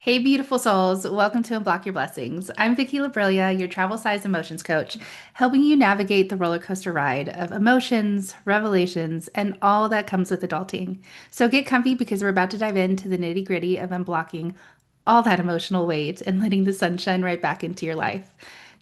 Hey, beautiful souls. Welcome to Unblock Your Blessings. I'm Vicky Labrilia, your travel size emotions coach, helping you navigate the roller coaster ride of emotions, revelations, and all that comes with adulting. So get comfy because we're about to dive into the nitty gritty of unblocking all that emotional weight and letting the sunshine right back into your life.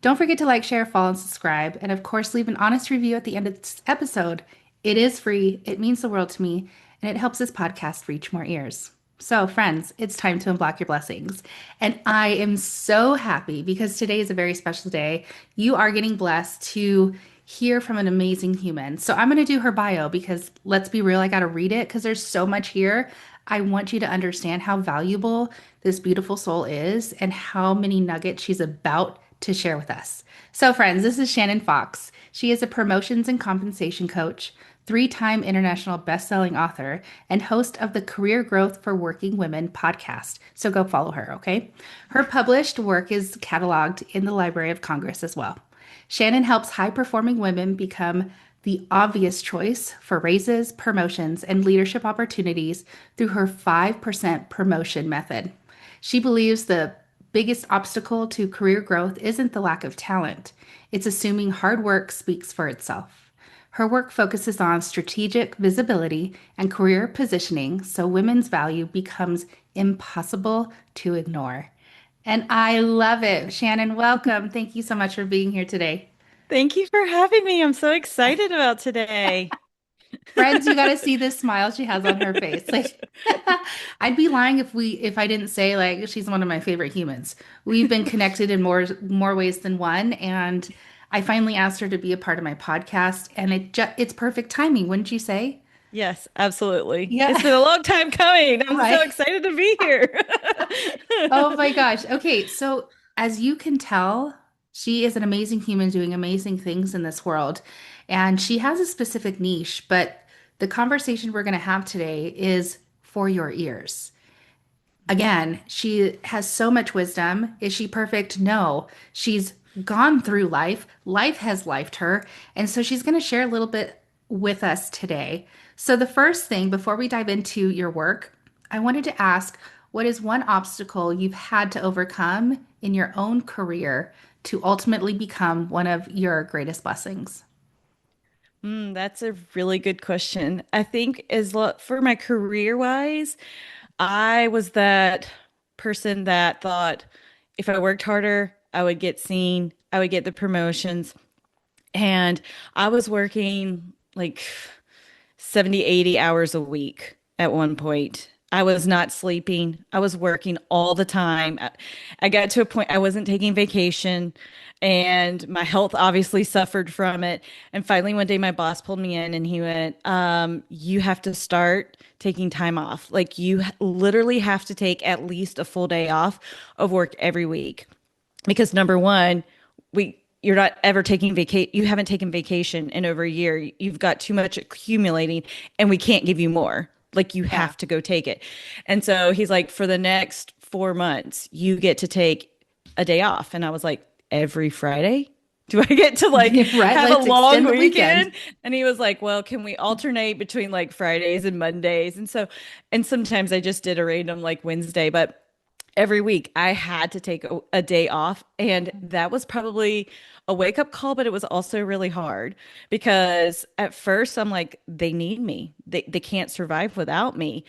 Don't forget to like, share, follow, and subscribe. And of course, leave an honest review at the end of this episode. It is free, it means the world to me, and it helps this podcast reach more ears. So, friends, it's time to unblock your blessings. And I am so happy because today is a very special day. You are getting blessed to hear from an amazing human. So, I'm going to do her bio because let's be real, I got to read it because there's so much here. I want you to understand how valuable this beautiful soul is and how many nuggets she's about to share with us. So, friends, this is Shannon Fox. She is a promotions and compensation coach, three-time international best-selling author, and host of the Career Growth for Working Women podcast. So go follow her, okay? Her published work is cataloged in the Library of Congress as well. Shannon helps high-performing women become the obvious choice for raises, promotions, and leadership opportunities through her 5% promotion method. She believes the biggest obstacle to career growth isn't the lack of talent, it's assuming hard work speaks for itself. Her work focuses on strategic visibility and career positioning so women's value becomes impossible to ignore. And I love it. Shannon, welcome. Thank you so much for being here today. Thank you for having me. I'm so excited about today. Friends, you got to see this smile she has on her face. Like I'd be lying if I didn't say like she's one of my favorite humans. We've been connected in more ways than one, and I finally asked her to be a part of my podcast, and it's perfect timing, wouldn't you say? Yes, absolutely. It's Yeah. been a long time coming. I'm so Right. excited to be here. Oh my gosh. Okay, so as you can tell, she is an amazing human doing amazing things in this world. And she has a specific niche, but the conversation we're going to have today is for your ears. Again, she has so much wisdom. Is she perfect? No. She's gone through life. Life has lifed her. And so she's going to share a little bit with us today. So, the first thing before we dive into your work, I wanted to ask what is one obstacle you've had to overcome in your own career to ultimately become one of your greatest blessings? That's a really good question. I think for my career wise, I was that person that thought if I worked harder, I would get seen, I would get the promotions. And I was working like 70, 80 hours a week at one point. I was not sleeping. I was working all the time. I got to a point I wasn't taking vacation and my health obviously suffered from it. And finally, one day my boss pulled me in and he went, you have to start taking time off. Like literally have to take at least a full day off of work every week because number one, you're not ever taking vacation. You haven't taken vacation in over a year. You've got too much accumulating and we can't give you more. Like you Yeah. have to go take it. And so he's like, for the next 4 months, you get to take a day off. And I was like, every Friday? Do I get to like Right? have a Let's long extend the weekend. weekend? And he was like, well, can we alternate between like Fridays and Mondays? And sometimes I just did a random like Wednesday, but every week I had to take a day off. And that was probably a wake up call, but it was also really hard because at first I'm like, they need me. They can't survive without me.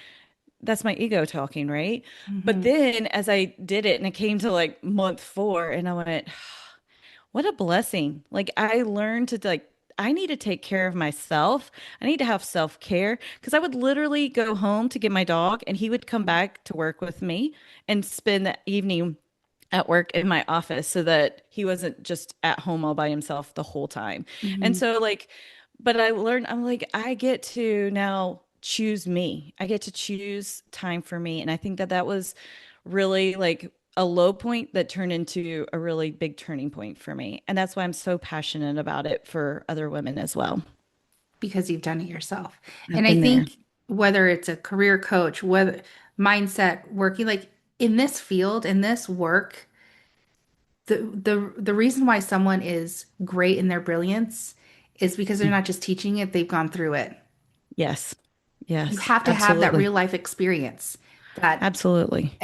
That's my ego talking, right? But Mhm. then as I did it and it came to like month 4 and I went, what a blessing. Like I learned to like I need to take care of myself. I need to have self-care because I would literally go home to get my dog and he would come back to work with me and spend the evening at work in my office so that he wasn't just at home all by himself the whole time. And Mhm. so like but I learned I'm like I get to now choose me. I get to choose time for me and I think that that was really like a low point that turned into a really big turning point for me. And that's why I'm so passionate about it for other women as well. Because you've done it yourself. I've And I been there. think whether it's a career coach, whether mindset working like in this field, in this work, the reason why someone is great in their brilliance is because they're not just teaching it, they've gone through it. Yes. You Yes. have to have that Absolutely. real life experience that Absolutely.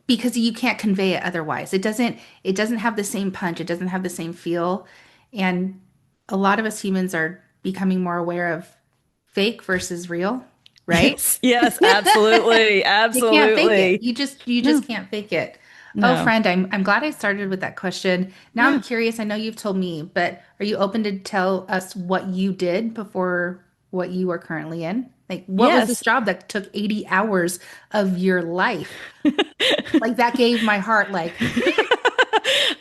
because you can't convey it otherwise. It doesn't have the same punch, it doesn't have the same feel. And a lot of us humans are becoming more aware of fake versus real, right? Yes, yes, absolutely, You can't fake it. absolutely. You just No, can't fake it. Oh, no. friend, I'm glad I started with that question. Now I'm Yeah. curious. I know you've told me, but are you open to tell us what you did before what you are currently in? Like, what was this Yes. job that took 80 hours of your life? Like that gave my heart like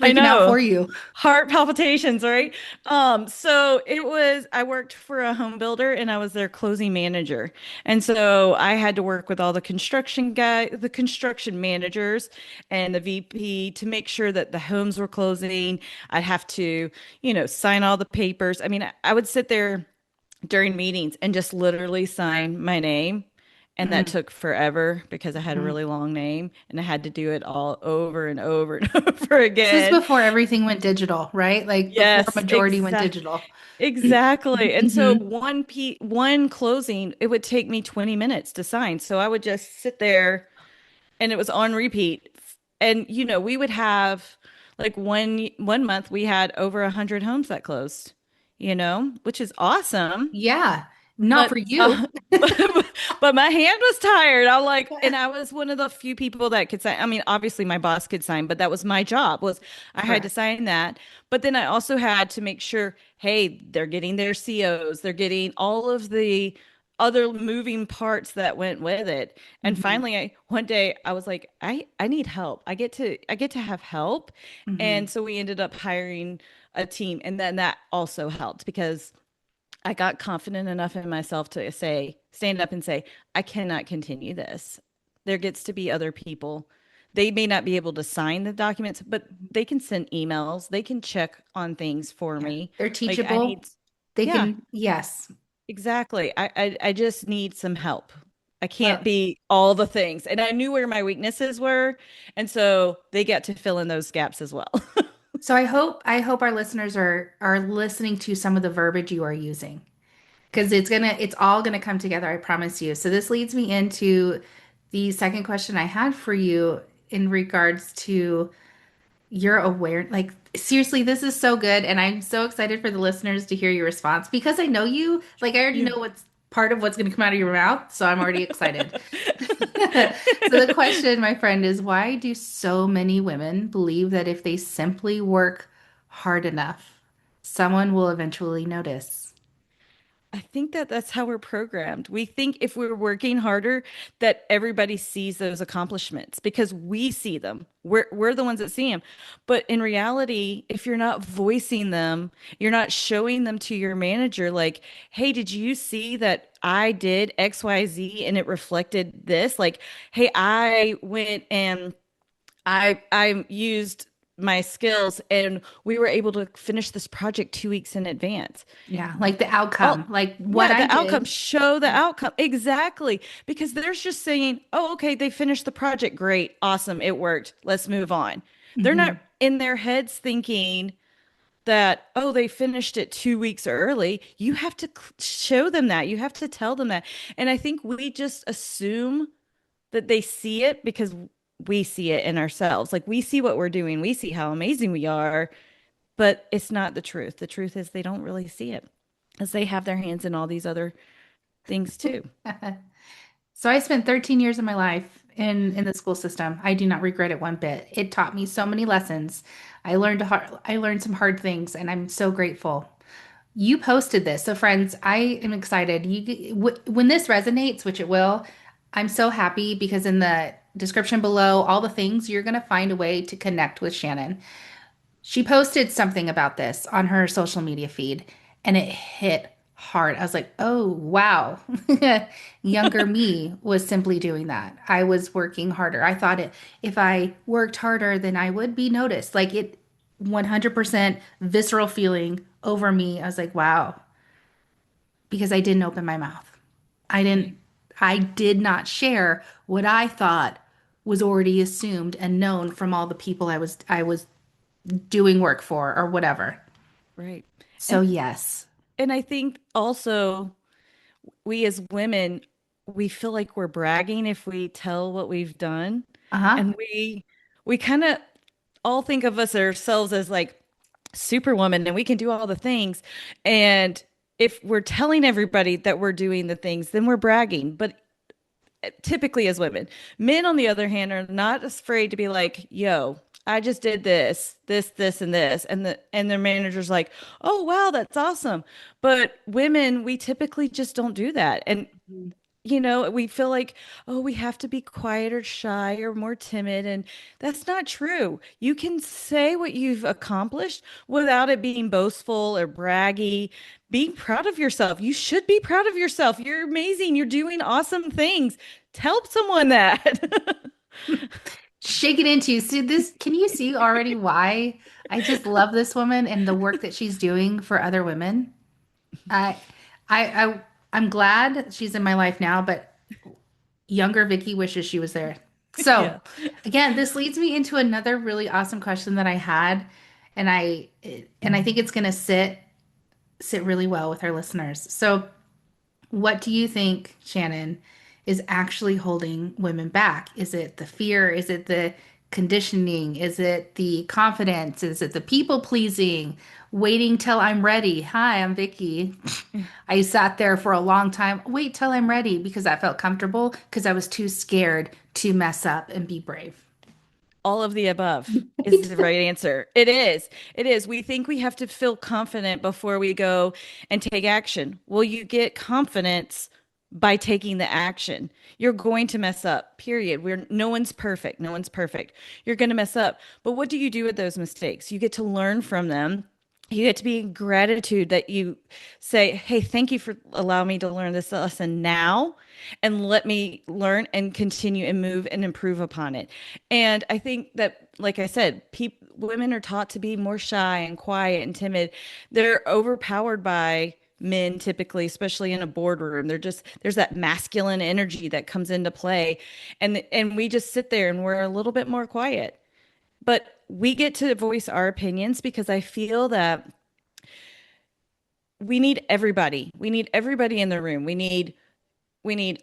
I freaking out know. for you. Heart palpitations, right? So it was, I worked for a home builder and I was their closing manager. And so I had to work with all the construction managers and the VP to make sure that the homes were closing. I'd have to, sign all the papers. I mean, I would sit there during meetings and just literally sign my name. And that Mm-hmm. took forever because I had a Mm-hmm. really long name and I had to do it all over and over and over This is again. before everything went digital, right? Like before Yes, majority went digital. exactly. And so Mm-hmm. one closing, it would take me 20 minutes to sign. So I would just sit there and it was on repeat. And we would have like one month we had over 100 homes that closed, which is awesome. Yeah, not for But you. but my hand was tired. And I was one of the few people that could sign. I mean, obviously my boss could sign, but that was my job was I had to Correct. sign that. But then I also had to make sure, hey, they're getting their COs, they're getting all of the other moving parts that went with it. And Mm-hmm. finally, one day I was like, I need help. I get to have help. Mm-hmm. And so we ended up hiring a team, and then that also helped because I got confident enough in myself to stand up and say, I cannot continue this. There gets to be other people. They may not be able to sign the documents, but they can send emails. They can check on things for Yeah, me. they're Like I teachable. need, They yeah, can, yes. exactly. I just need some help. I can't Well, be all the things. And I knew where my weaknesses were. And so they get to fill in those gaps as well. so I hope our listeners are listening to some of the verbiage you are using because it's all gonna come together, I promise you. So this leads me into the second question I had for you in regards to you're aware, like seriously, this is so good, and I'm so excited for the listeners to hear your response because I know you, like I already Yeah. know what's part of what's going to come out of your mouth, so I'm already excited. So the question, my friend, is why do so many women believe that if they simply work hard enough, someone will eventually notice? I think that that's how we're programmed. We think if we're working harder, that everybody sees those accomplishments because we see them. We're the ones that see them. But in reality, if you're not voicing them, you're not showing them to your manager like, "Hey, did you see that I did XYZ and it reflected this?" Like, "Hey, I went and I used my skills and we were able to finish this project 2 weeks in advance." Yeah, like the Oh, outcome, like what yeah, I the outcome. did. Show the Yeah. outcome. Exactly. Because there's just saying, oh, okay, they finished the project. Great. Awesome. It worked. Let's move on. They're not Hmm. in their heads thinking that, oh, they finished it 2 weeks early. You have to show them that. You have to tell them that. And I think we just assume that they see it because we see it in ourselves. Like we see what we're doing, we see how amazing we are, but it's not the truth. The truth is they don't really see it as they have their hands in all these other things too. So I spent 13 years of my life in the school system. I do not regret it one bit. It taught me so many lessons. I learned some hard things, and I'm so grateful. You posted this. So friends, I am excited. When this resonates, which it will, I'm so happy because in the description below, all the things, you're going to find a way to connect with Shannon. She posted something about this on her social media feed and it hit hard. I was like, oh, wow. Younger me was simply doing that. I was working harder. I thought if I worked harder, then I would be noticed. Like it 100% visceral feeling over me. I was like, wow, because I didn't open my mouth. I didn't, Right. I did not share what I thought was already assumed and known from all the people I was doing work for or whatever. Right. So And yes. and I think also we as women, we feel like we're bragging if we tell what we've done. Uh-huh. And we kind of all think of us ourselves as like superwoman and we can do all the things. And if we're telling everybody that we're doing the things, then we're bragging. But typically as women, men on the other hand are not afraid to be like, yo, I just did this, and this. And their manager's like, oh wow, that's awesome. But women, we typically just don't do that. And we feel like, oh, we have to be quiet or shy or more timid. And that's not true. You can say what you've accomplished without it being boastful or braggy. Be proud of yourself. You should be proud of yourself. You're amazing. You're doing awesome things. Tell someone that. Shake it into you. See this, can you see already why I just love this woman and the work that she's doing for other women? I I'm glad she's in my life now, but younger Vicky wishes she was there. So, Yeah. again, this leads me into another really awesome question that I had, and I think it's going to sit really well with our listeners. So, what do you think, Shannon, is actually holding women back? Is it the fear? Is it the conditioning? Is it the confidence? Is it the people pleasing? Waiting till I'm ready. Hi, I'm Vicky. I sat there for a long time. Wait till I'm ready because I felt comfortable because I was too scared to mess up and be brave. All of the above is the right answer. It is. It is. We think we have to feel confident before we go and take action. Well, you get confidence by taking the action. You're going to mess up, period. No one's perfect. No one's perfect. You're going to mess up. But what do you do with those mistakes? You get to learn from them. You get to be in gratitude that you say, hey, thank you for allowing me to learn this lesson now and let me learn and continue and move and improve upon it. And I think that, like I said, women are taught to be more shy and quiet and timid. They're overpowered by men typically, especially in a boardroom. There's that masculine energy that comes into play. And we just sit there and we're a little bit more quiet. But we get to voice our opinions because I feel that we need everybody. We need everybody in the room. We need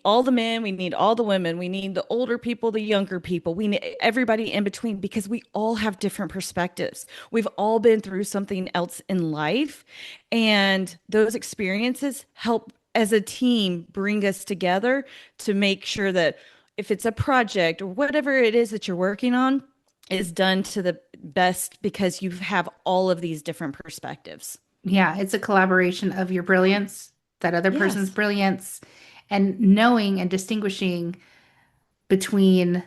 all the men, we need all the women, we need the older people, the younger people, we need everybody in between because we all have different perspectives. We've all been through something else in life, and those experiences help as a team bring us together to make sure that if it's a project or whatever it is that you're working on is done to the best because you have all of these different perspectives. Yeah, it's a collaboration of your brilliance, that other person's Yes. brilliance, and knowing and distinguishing between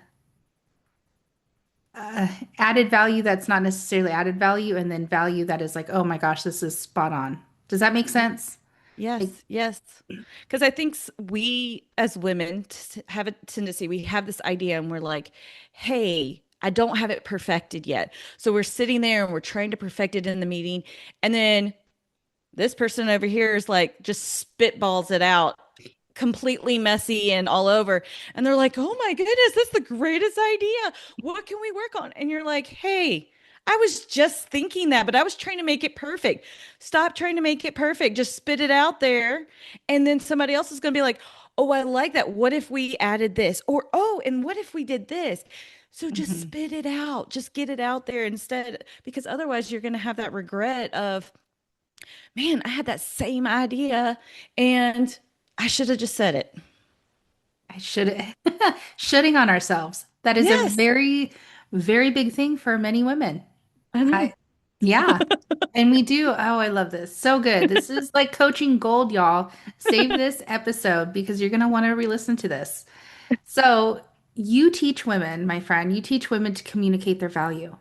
added value that's not necessarily added value and then value that is like, oh my gosh, this is spot on. Does that make sense? Like, Yes, yes. Because I think we as women have a tendency, we have this idea and we're like, hey, I don't have it perfected yet. So we're sitting there and we're trying to perfect it in the meeting. And then this person over here is like, just spitballs it out completely messy and all over. And they're like, oh my goodness, that's the greatest idea. What can we work on? And you're like, hey, I was just thinking that, but I was trying to make it perfect. Stop trying to make it perfect. Just spit it out there. And then somebody else is going to be like, oh, I like that. What if we added this? Or, oh, and what if we did this? So just mhm. spit it out. Just get it out there instead, because otherwise you're going to have that regret of, man, I had that same idea and I should have just said it. I should shitting on ourselves. That is a Yes, very, very big thing for many women. I know. I, yeah. And we do. Oh, I love this. So good. This is like coaching gold, y'all. Save this episode because you're going to want to re-listen to this. So, you teach women, my friend, you teach women to communicate their value.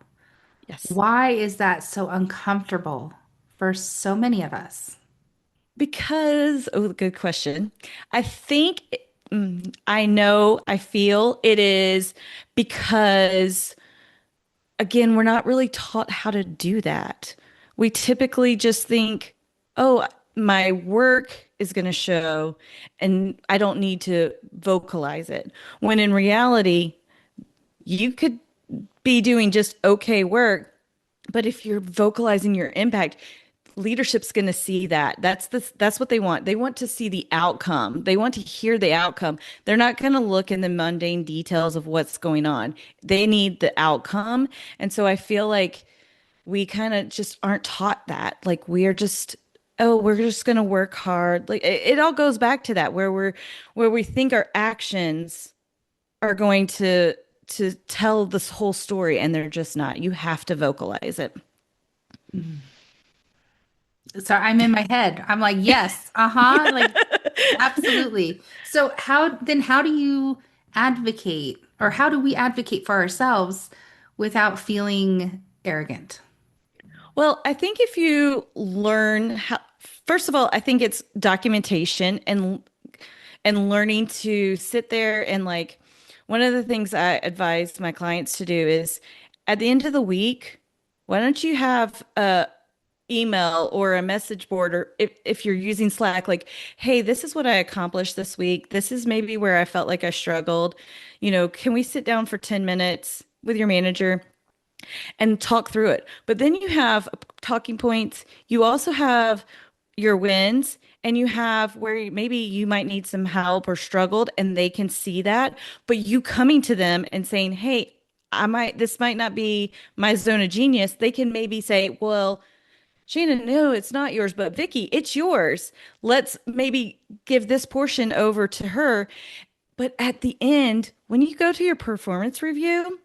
Yes. Why is that so uncomfortable for so many of us? Because, oh, good question. I think, I know, I feel it is because, again, we're not really taught how to do that. We typically just think, oh, my work is going to show and I don't need to vocalize it. When in reality, you could be doing just okay work, but if you're vocalizing your impact, leadership's going to see that. That's what they want. They want to see the outcome. They want to hear the outcome. They're not going to look in the mundane details of what's going on. They need the outcome. And so I feel like we kind of just aren't taught that. Like we are just, oh, we're just going to work hard. Like it all goes back to that where we think our actions are going to tell this whole story and they're just not. You have to vocalize it. So I'm in my head. I'm like, yes, uh-huh, like absolutely. So how do you advocate or how do we advocate for ourselves without feeling arrogant? Well, I think if you learn how, first of all, I think it's documentation and learning to sit there and like one of the things I advise my clients to do is at the end of the week, why don't you have a email or a message board or if you're using Slack, like, hey, this is what I accomplished this week. This is maybe where I felt like I struggled. Can we sit down for 10 minutes with your manager and talk through it? But then you have talking points. You also have your wins and you have where maybe you might need some help or struggled and they can see that, but you coming to them and saying, hey, this might not be my zone of genius. They can maybe say, well, Shannon, no, it's not yours, but Vicky, it's yours. Let's maybe give this portion over to her. But at the end, when you go to your performance review,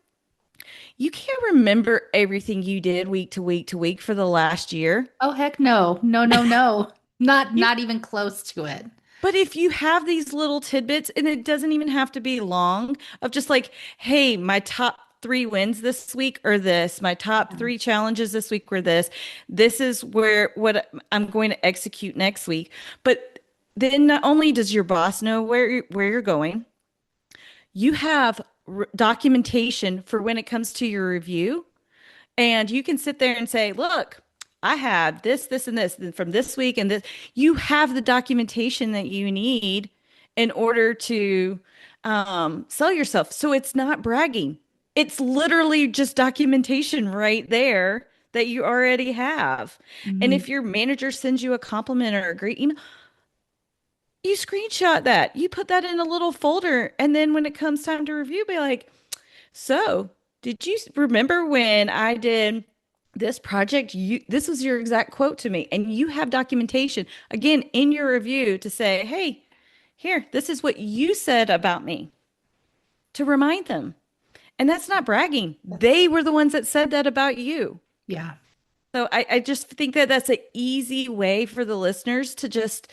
you can't remember everything you did week to week to week for the last year. Oh heck no. No, no, no. Not You, not even close to it. but if you have these little tidbits, and it doesn't even have to be long, of just like, hey, my top three wins this week or this, my top three challenges this week were this. This is what I'm going to execute next week. But then not only does your boss know where you're going, you have documentation for when it comes to your review. And you can sit there and say, look, I had this, and this from this week and this. You have the documentation that you need in order to sell yourself. So it's not bragging. It's literally just documentation right there that you already have. And Mhm. if your manager sends you a compliment or a great email, you screenshot that. You put that in a little folder. And then when it comes time to review, be like, so, did you remember when I did this project? This was your exact quote to me, and you have documentation again in your review to say, "Hey, here, this is what you said about me," to remind them. And that's not bragging. They were the ones that said that about you. Yeah. So I just think that that's an easy way for the listeners to just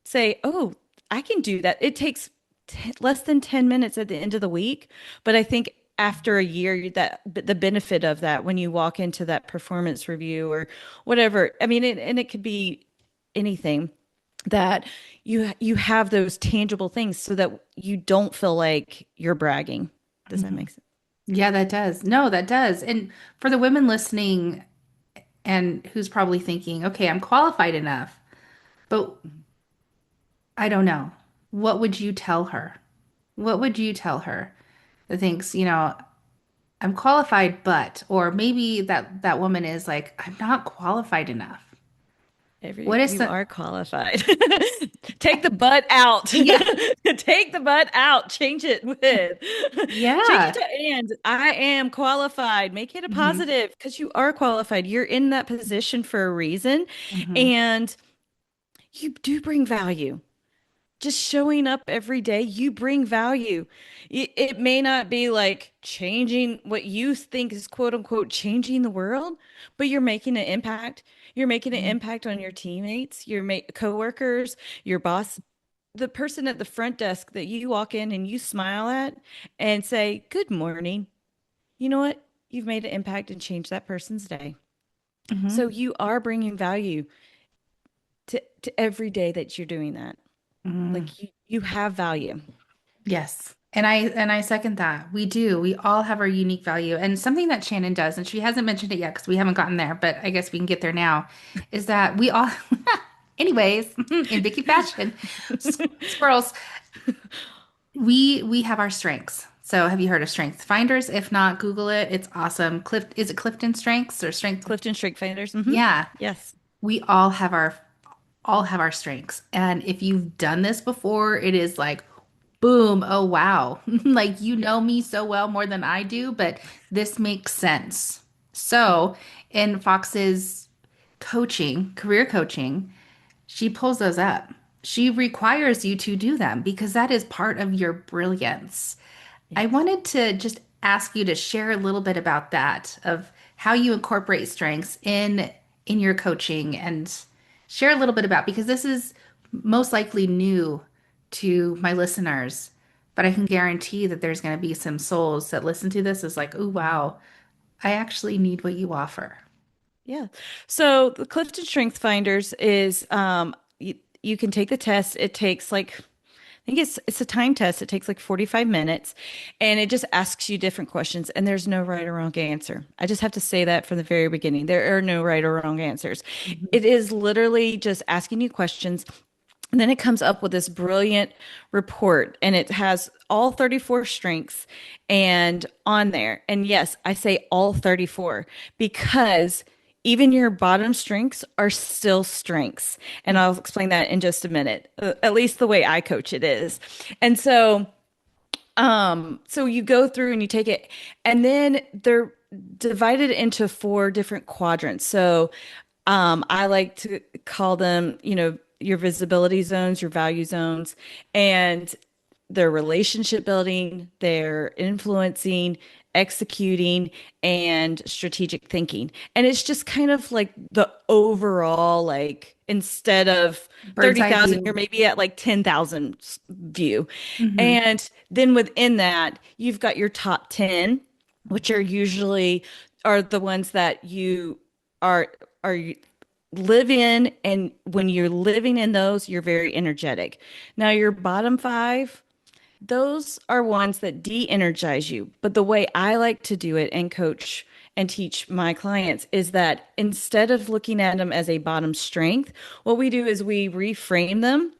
say, "Oh, I can do that." It takes less than 10 minutes at the end of the week, but I think after a year that the benefit of that when you walk into that performance review or whatever, I mean, and it could be anything that you have those tangible things so that you don't feel like you're bragging. Does that Mhm. make sense? Yeah, that does. No, that does. And for the women listening and who's probably thinking, okay, I'm qualified enough, but I don't know. What would you tell her? What would you tell her that thinks, I'm qualified, but, or maybe that woman is like, I'm not qualified enough. What is You the, are qualified. Take the butt out. yeah, Take the butt out. Change it with. Change it yeah. to and I am qualified. Make it a Hmm. positive because you are qualified. You're in that position for a reason Hmm. and you do bring value. Just showing up every day, you bring value. It may not be like changing what you think is quote unquote changing the world, but you're making an impact. You're making an impact on your teammates, your coworkers, your boss, the person at the front desk that you walk in and you smile at and say, "Good morning." You know what? You've made an impact and changed that person's day. So Hmm. you are bringing value to every day that you're doing that. Hmm. Like you have value. Yes. And I second that. We do. We all have our unique value. And something that Shannon does, and she hasn't mentioned it yet because we haven't gotten there, but I guess we can get there now, is that we all anyways, in Vicky fashion, squirrels, we have our strengths. So have you heard of Strength Finders? If not, Google it. It's awesome. Is it Clifton Strengths or Strength? Clifton Strength Finders. Yeah. Yes. we all have our strengths. And if you've done this before, it is like, boom, oh wow. Like you Yeah. know me so well more than I do, but this makes sense. So, in Fox's coaching, career coaching, she pulls those up. She requires you to do them because that is part of your brilliance. I Yes. wanted to just ask you to share a little bit about that of how you incorporate strengths in your coaching and share a little bit about because this is most likely new to my listeners, but I can guarantee that there's going to be some souls that listen to this is like, "Oh wow, I actually need what you offer." Yeah. So the Clifton Strength Finders is you can take the test. It takes like I think it's a time test. It takes like 45 minutes and it just asks you different questions and there's no right or wrong answer. I just have to say that from the very beginning. There are no right or wrong answers. Mhm. It is literally just asking you questions. And then it comes up with this brilliant report and it has all 34 strengths and on there. And yes, I say all 34 because even your bottom strengths are still strengths. And I'll explain that in just a minute. At least the way I coach it is. And so you go through and you take it, and then they're divided into four different quadrants. So I like to call them, your visibility zones, your value zones, and their relationship building, their influencing, executing, and strategic thinking. And it's just kind of like the overall, like instead of Bird's eye 30,000, you're view. maybe at like 10,000 view. Hmm. And then within that, you've got your top 10, which are usually are the ones that you are live in, and when you're living in those you're very energetic. Now your bottom five, those are ones that de-energize you, but the way I like to do it and coach and teach my clients is that instead of looking at them as a bottom strength, what we do is we reframe them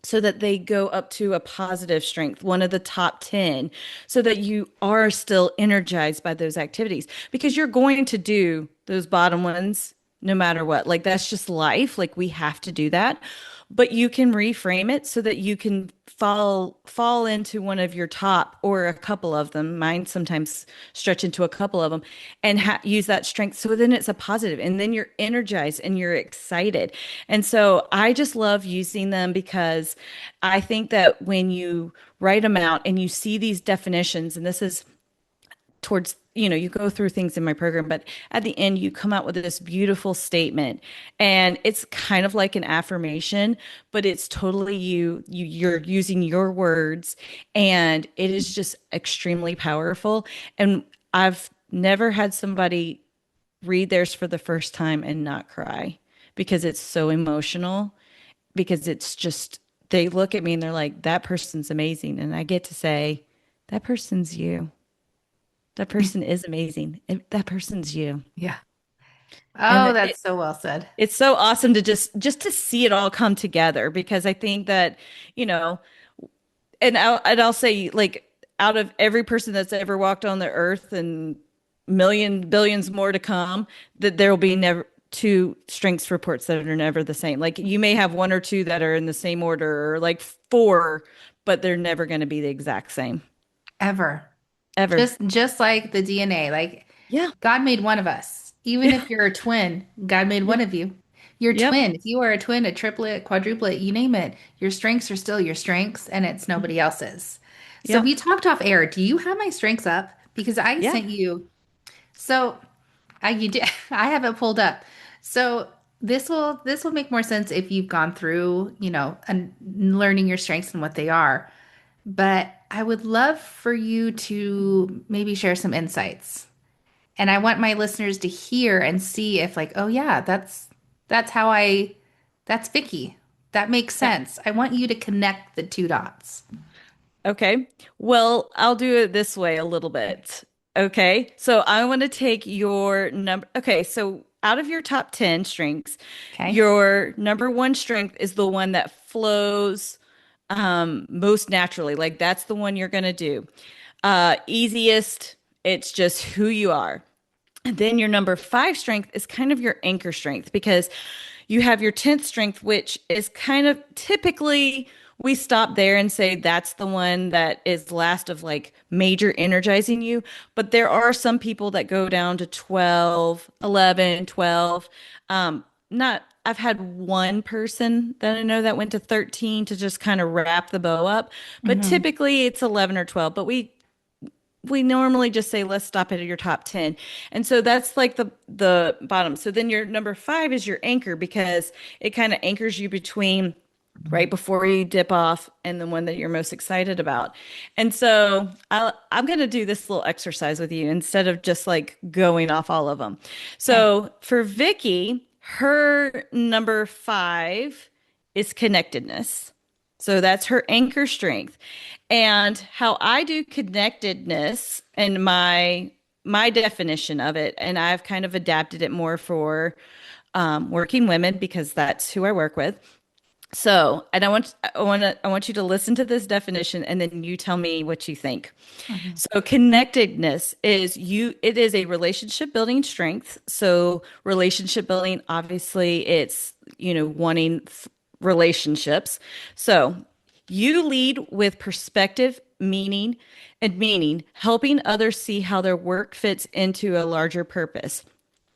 so that they go up to a positive strength, one of the top 10, so that you are still energized by those activities because you're going to do those bottom ones no matter what. Like that's just life. Like we have to do that. But you can reframe it so that you can fall into one of your top or a couple of them. Mine sometimes stretch into a couple of them and use that strength. So then it's a positive, and then you're energized and you're excited. And so I just love using them because I think that when you write them out and you see these definitions, and this is towards, you go through things in my program, but at the end you come out with this beautiful statement, and it's kind of like an affirmation, but it's totally you're using your words, and it is just extremely powerful. And I've never had somebody read theirs for the first time and not cry because it's so emotional, because it's just they look at me and they're like, that person's amazing, and I get to say, that person's you. That person is amazing. That person's you. Yeah. And Oh, that's so well said. it's so awesome to just to see it all come together because I think that, you know, and I'll say like out of every person that's ever walked on the earth and million billions more to come, that there will be never two strengths reports that are never the same. Like you may have one or two that are in the same order or like four, but they're never going to be the exact same Ever. ever. Just like the DNA, like Yeah. God made one of us. Even if you're a twin, God made one Yep. of you. You're Yep. twin. If you are a twin, a triplet, quadruplet, you name it, your strengths are still your strengths and it's nobody else's. So Yep. we talked off air. Do you have my strengths up? Because I Yeah. sent you. So I you did I have it pulled up. So this will make more sense if you've gone through, and learning your strengths and what they are. But I would love for you to maybe share some insights. And I want my listeners to hear and see if like, oh yeah, that's how that's Vicky. That makes Yeah. sense. I want you to connect the two dots. Okay. Well, I'll do it this way a little bit. Okay. So I want to take your number. Okay. So out of your top 10 strengths, Okay. your number one strength is the one that flows most naturally. Like that's the one you're going to do. Easiest. It's just who you are. And then your number five strength is kind of your anchor strength because You have your 10th strength, which is kind of typically we stop there and say that's the one that is last of like major energizing you. But there are some people that go down to 12, 11, 12. Not, I've had one person that I know that went to 13 to just kind of wrap the bow up. But Mm-hmm. typically it's 11 or 12. But we normally just say let's stop at your top 10, and so that's like the bottom. So then your number 5 is your anchor, because it kind of anchors you between right before you dip off and the one that you're most excited about. And so I'm going to do this little exercise with you instead of just like going off all of them. Okay. So for Vicky, her number 5 is connectedness. So that's her anchor strength. And how I do connectedness and my definition of it, and I've kind of adapted it more for working women because that's who I work with. So, and I want you to listen to this definition and then you tell me what you think. Mhm. So, connectedness is it is a relationship building strength. So, relationship building, obviously, it's, wanting relationships. So, you lead with perspective, meaning, helping others see how their work fits into a larger purpose.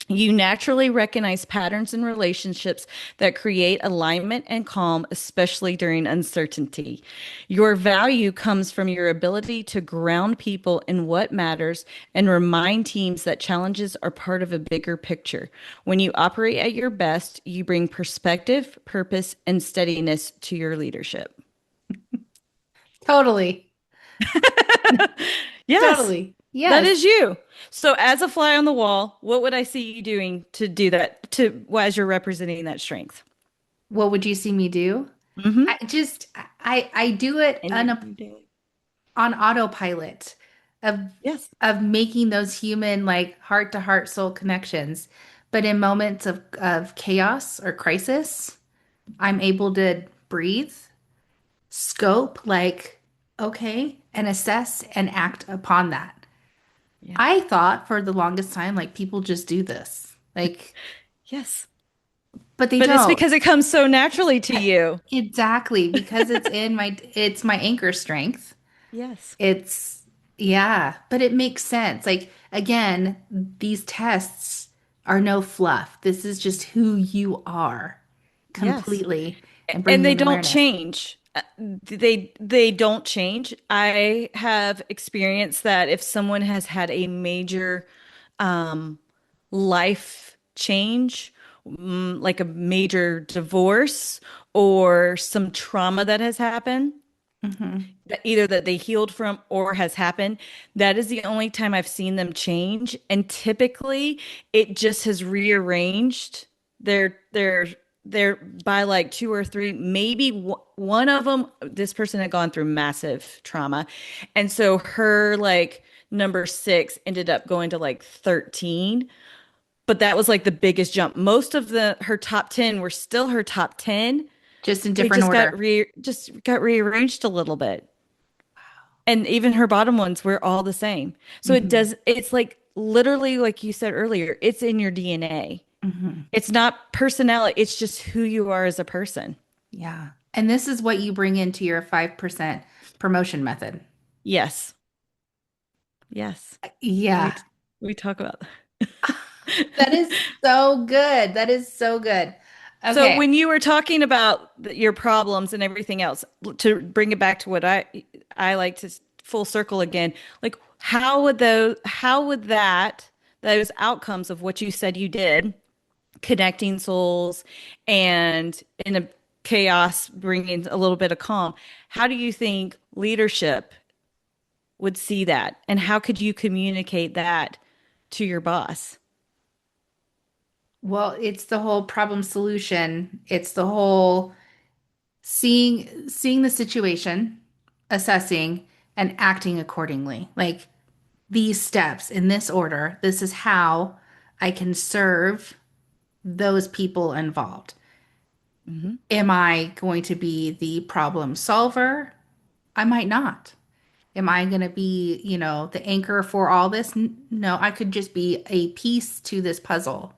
You naturally recognize patterns in relationships that create alignment and calm, especially during uncertainty. Your value comes from your ability to ground people in what matters and remind teams that challenges are part of a bigger picture. When you operate at your best, you bring perspective, purpose, and steadiness to your leadership. Totally. Yes, Totally. that Yes. is you. So, as a fly on the wall, what would I see you doing to do that, to as you're representing that strength? What would you see me do? Hmm. I do it And you do. on autopilot of Yes. making those human like heart to heart soul connections. But in moments of chaos or crisis, I'm able to breathe, scope, like, okay, and assess and act upon that. Yeah. I thought for the longest time, like people just do this. Like, Yes. but they But it's don't. because it comes so naturally to you. Exactly, because it's my anchor strength. Yes. It's yeah, but it makes sense. Like again, these tests are no fluff. This is just who you are Yes. completely and And bringing they in don't awareness. change. They don't change. I have experienced that if someone has had a major um, life change, like a major divorce or some trauma that has happened, Hmm. that either that they healed from or has happened, that is the only time I've seen them change. And typically it just has rearranged their by like two or three, maybe one of them, this person had gone through massive trauma. And so her like number 6 ended up going to like 13, but that was like the biggest jump. Most of the her top 10 were still her top 10. Just in They different order. just got rearranged a little bit. And even her bottom ones were all the same. So Hmm. it's like literally, like you said earlier, it's in your DNA. Hmm. It's not personality, it's just who you are as a person. Yeah. And this is what you bring into your 5% promotion method. Yes. Yes. We Yeah. we talk about That is so good. That is so good. So Okay. when you were talking about your problems and everything else, to bring it back to what I like to full circle again, like how would those outcomes of what you said you did, connecting souls and in a chaos bringing a little bit of calm, how do you think leadership would see that, and how could you communicate that to your boss? Well, it's the whole problem solution. It's the whole seeing the situation, assessing and acting accordingly. Like these steps in this order, this is how I can serve those people involved. Hmm. Am I going to be the problem solver? I might not. Am I going to be, the anchor for all this? No, I could just be a piece to this puzzle.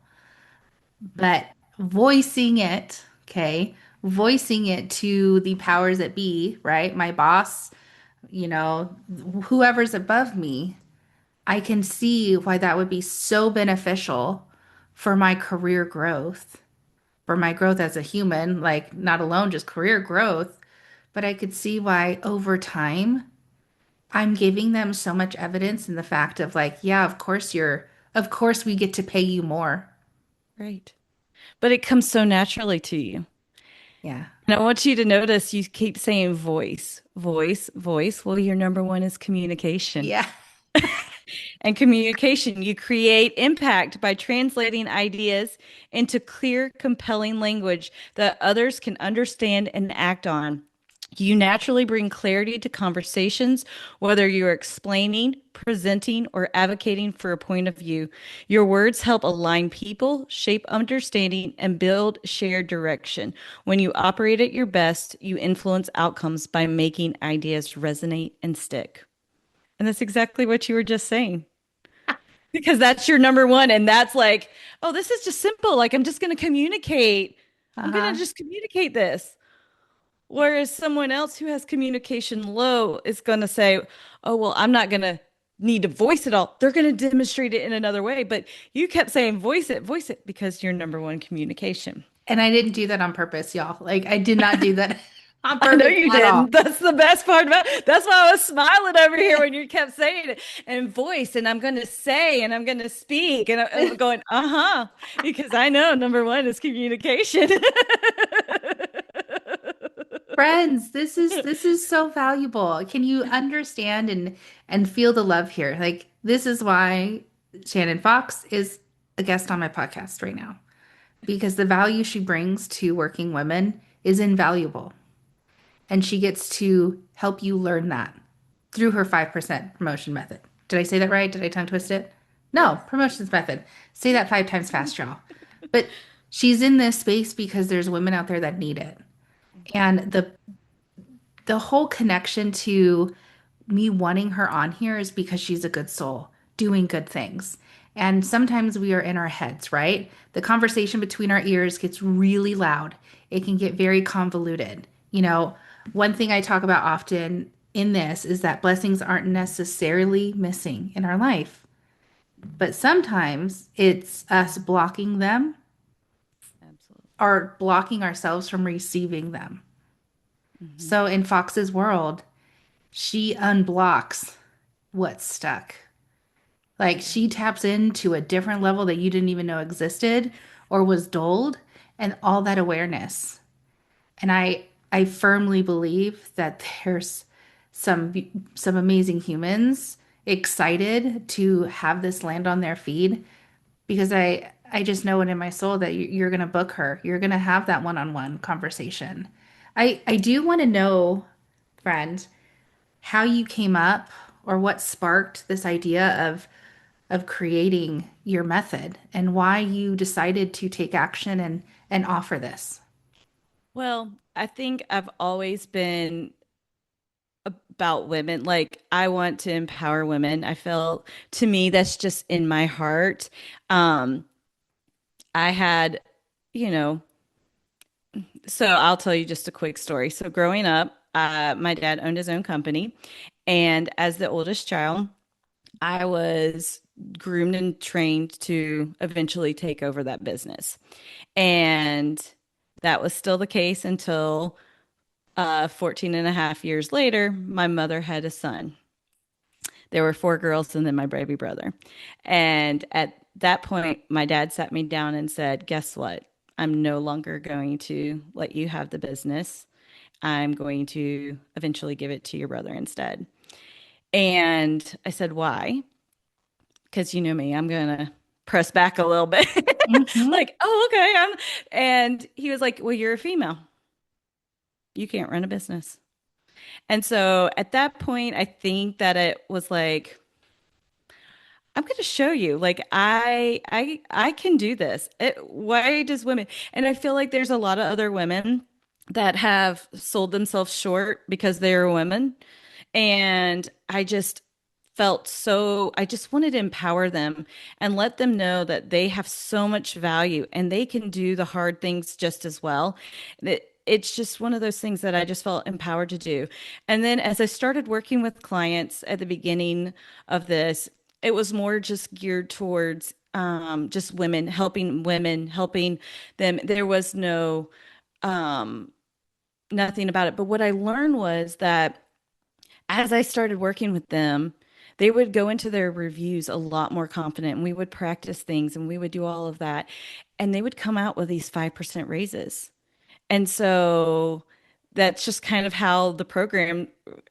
But voicing it, okay, voicing it to the powers that be, right? My boss, whoever's above me, I can see why that would be so beneficial for my career growth, for my growth as a human, like not alone just career growth, but I could see why over time I'm giving them so much evidence in the fact of like, yeah, of course we get to pay you more. Right. But it comes so naturally to you. Yeah. And I want you to notice you keep saying voice, voice, voice. Well, your number one is communication. Yeah. And communication, you create impact by translating ideas into clear, compelling language that others can understand and act on. You naturally bring clarity to conversations, whether you're explaining, presenting, or advocating for a point of view. Your words help align people, shape understanding, and build shared direction. When you operate at your best, you influence outcomes by making ideas resonate and stick. And that's exactly what you were just saying. Because that's your number one. And that's like, oh, this is just simple. Like, I'm just going to communicate. I'm going Uh-huh. to just communicate this. Whereas someone else who has communication low is going to say, oh, well, I'm not going to need to voice it all. They're going to demonstrate it in another way. But you kept saying, voice it, because you're number one communication. And I didn't do that on purpose, y'all. Like I did not do that on I know purpose you at all. didn't. That's the best part about it. That's why I was smiling over here when you kept saying it. And voice, and I'm going to say, and I'm going to speak. And I'm going, uh-huh, because I know number one is communication. Friends, this is so valuable. Can you understand and feel the love here? Like this is why Shannon Fox is a guest on my podcast right now because the value she brings to working women is invaluable. And she gets to help you learn that through her 5% promotion method. Did I say that right? Did I tongue twist it? No, Yes. promotions method. Say that 5 times fast, y'all. But she's in this space because there's women out there that need it. And the whole connection to me wanting her on here is because she's a good soul doing good things. And sometimes we are in our heads, right? The conversation between our ears gets really loud. It can get very convoluted. One thing I talk about often in this is that blessings aren't necessarily missing in our life, but sometimes it's us blocking them Absolutely. or blocking ourselves from receiving them. Hmm. So in Fox's world, she unblocks what's stuck. Like Yeah. she taps into a different level that you didn't even know existed or was dulled and all that awareness. And I firmly believe that there's some some amazing humans excited to have this land on their feed because I just know it in my soul that you're going to book her. You're going to have that one-on-one conversation. I do want to know, friend, how you came up or what sparked this idea of creating your method and why you decided to take action and offer this. Well, I think I've always been about women. Like, I want to empower women. I feel to me that's just in my heart. Um, I had, you know, so I'll tell you just a quick story. So growing up, my dad owned his own company, and as the oldest child, I was groomed and trained to eventually take over that business. And that was still the case until 14 and a half years later, my mother had a son. There were four girls and then my baby brother. And at that point, my dad sat me down and said, guess what? I'm no longer going to let you have the business. I'm going to eventually give it to your brother instead. And I said, why? Because you know me, I'm going to press back a little bit. Hmm. Like, oh, okay. And he was like, well, you're a female. You can't run a business. And so at that point, I think that it was like, I'm going to show you, like I can do this. Why does women? And I feel like there's a lot of other women that have sold themselves short because they're women. And I just felt so, I just wanted to empower them and let them know that they have so much value and they can do the hard things just as well. It's just one of those things that I just felt empowered to do. And then as I started working with clients at the beginning of this, it was more just geared towards just women, helping them. There was no nothing about it. But what I learned was that as I started working with them, they would go into their reviews a lot more confident and we would practice things and we would do all of that. And they would come out with these 5% raises. And so that's just kind of how the program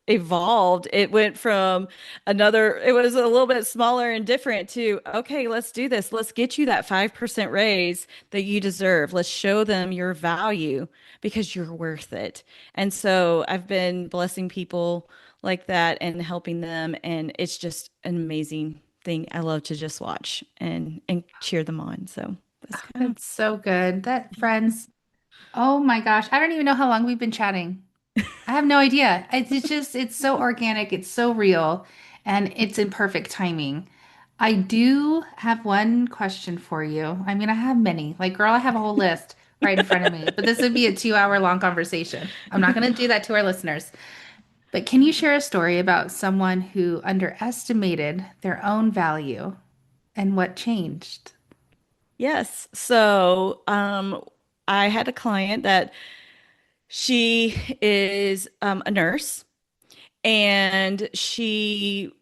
evolved. It went from it was a little bit smaller and different to, okay, let's do this. Let's get you that 5% raise that you deserve. Let's show them your value because you're worth it. And so I've been blessing people like that and helping them. And it's just an amazing thing. I love to just watch and cheer them on. So that's kind of That's so good. That friends, oh my gosh, I don't even know how long we've been chatting. I have no idea. It's just, it's so organic, it's so real, and it's in perfect timing. I do have one question for you. I mean, I have many. Like, girl, I have a whole list right in front of me, but this would be a 2 hour long conversation. I'm not going to do that to our listeners. But can you share a story about someone who underestimated their own value and what changed? Yes. So, I had a client that she is a nurse and she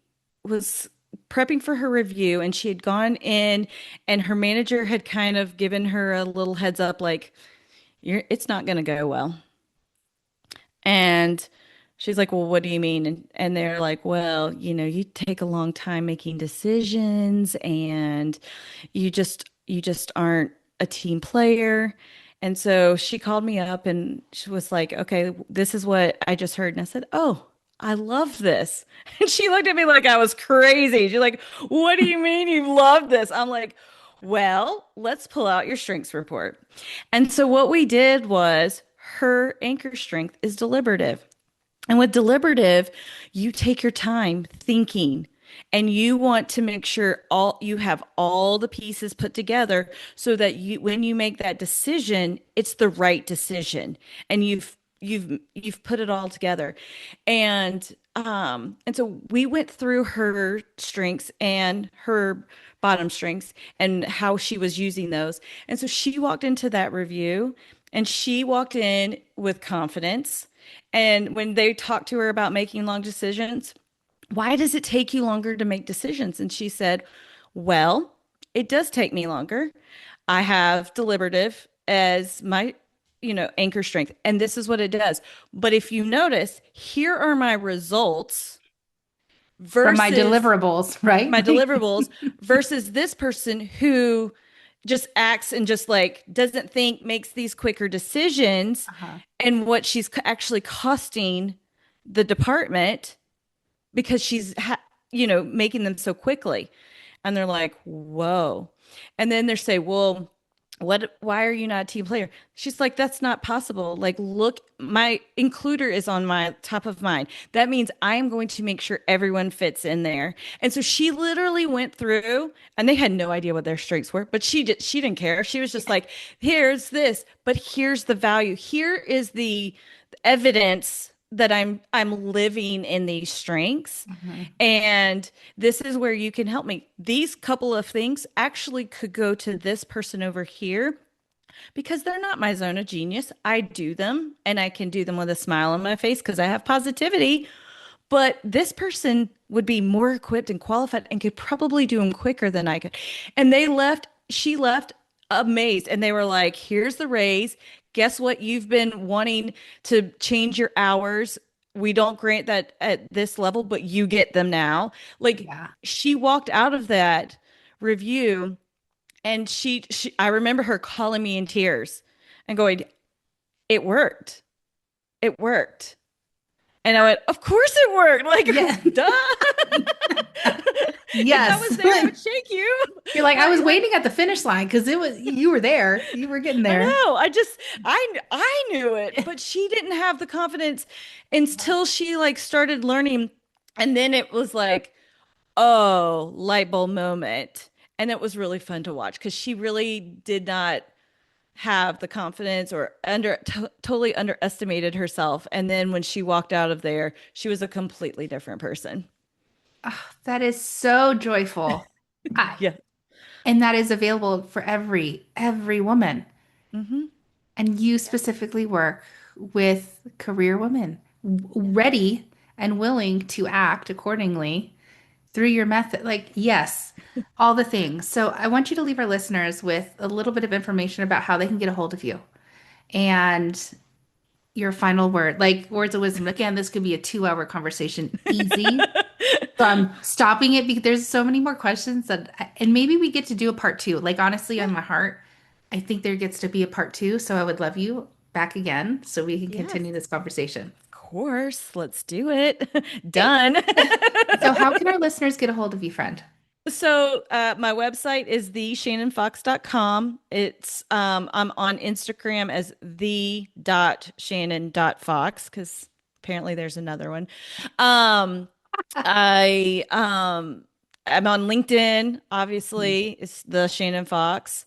was prepping for her review and she had gone in and her manager had kind of given her a little heads up like, it's not going to go well. And she's like, well, what do you mean? And they're like, well, you take a long time making decisions and you just aren't a team player. And so she called me up and she was like, okay, this is what I just heard. And I said, oh, I love this. And she looked at me like I was crazy. She's like, what do you mean you love this? I'm like, well, let's pull out your strengths report. And so what we did was her anchor strength is deliberative. And with deliberative, you take your time thinking and you want to make sure all you have all the pieces put together so that when you make that decision, it's the right decision and you've put it all together. And so we went through her strengths and her bottom strengths and how she was using those. And so she walked into that review and she walked in with confidence. And when they talked to her about making long decisions, why does it take you longer to make decisions? And she said, well, it does take me longer. I have deliberative as my, anchor strength. And this is what it does. But if you notice, here are my results From my versus deliverables, right? my deliverables versus this person who just acts and just like doesn't think, makes these quicker decisions, Uh-huh. and what she's actually costing the department because making them so quickly. And they're like, whoa. And then they say, well, why are you not a team player? She's like, that's not possible. Like, look, my includer is on my top of mind. That means I am going to make sure everyone fits in there. And so she literally went through and they had no idea what their strengths were, but she didn't care. She was just like, here's this, but here's the value. Here is the evidence that I'm living in these strengths. Mhm. And this is where you can help me. These couple of things actually could go to this person over here because they're not my zone of genius. I do them and I can do them with a smile on my face because I have positivity. But this person would be more equipped and qualified and could probably do them quicker than I could. And she left amazed. And they were like, here's the raise. Guess what? You've been wanting to change your hours. We don't grant that at this level, but you get them now. Like Yeah. she walked out of that review and I remember her calling me in tears and going, it worked. It worked. And I went, of course it worked. Yeah. Like, duh. If I Yes. was there, I would shake you. You're like, I was Like, waiting at the finish line because it was you were there. You were getting I there. know. I knew it, but she didn't have the confidence until she like started learning. And then it was like, Oh, light bulb moment. And it was really fun to watch because she really did not have the confidence or totally underestimated herself. And then when she walked out of there, she was a completely different person. Ah, that is so joyful. I, Yeah. and that is available for every woman. Hmm. And you specifically work with career women Yeah. ready and willing to act accordingly through your method. Like, yes, all the things. So I want you to leave our listeners with a little bit of information about how they can get a hold of you and your final word, like words of wisdom. Again, this could be a 2 hour conversation, easy. So I'm stopping it because there's so many more questions and maybe we get to do a part two. Like, honestly, Yeah. on my heart, I think there gets to be a part two. So I would love you back again so we can Yes. continue this conversation. Of course. Let's do it. Okay. Done. So, how can our listeners get a hold of you, friend? So my website is theshannonfox.com. I'm on Instagram as the.shannon.fox because apparently there's another one. Um I I'm on LinkedIn, obviously, it's the Shannon Fox,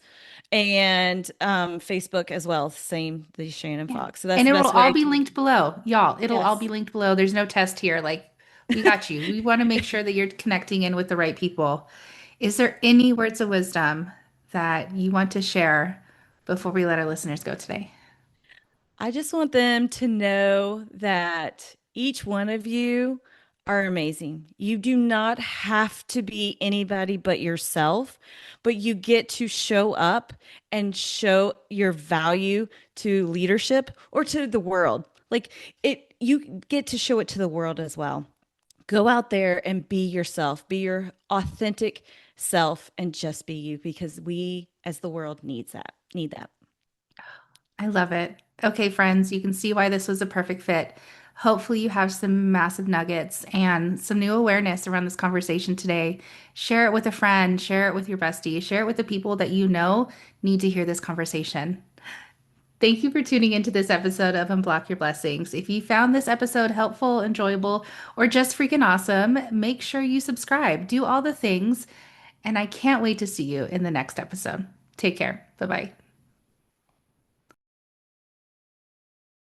and Facebook as well, same the Shannon Yeah. Fox. So that's And the it will best all way be to. linked below. Y'all, it'll all be Yes. linked below. There's no test here. Like, we got you. We want to make sure that you're connecting in with the right people. Is there any words of wisdom that you want to share before we let our listeners go today? I just want them to know that each one of you are amazing. You do not have to be anybody but yourself, but you get to show up and show your value to leadership or to the world. Like you get to show it to the world as well. Go out there and be yourself, be your authentic self, and just be you because we as the world need that. I love it. Okay, friends, you can see why this was a perfect fit. Hopefully, you have some massive nuggets and some new awareness around this conversation today. Share it with a friend, share it with your bestie, share it with the people that you know need to hear this conversation. Thank you for tuning into this episode of Unblock Your Blessings. If you found this episode helpful, enjoyable, or just freaking awesome, make sure you subscribe. Do all the things. And I can't wait to see you in the next episode. Take care. Bye bye.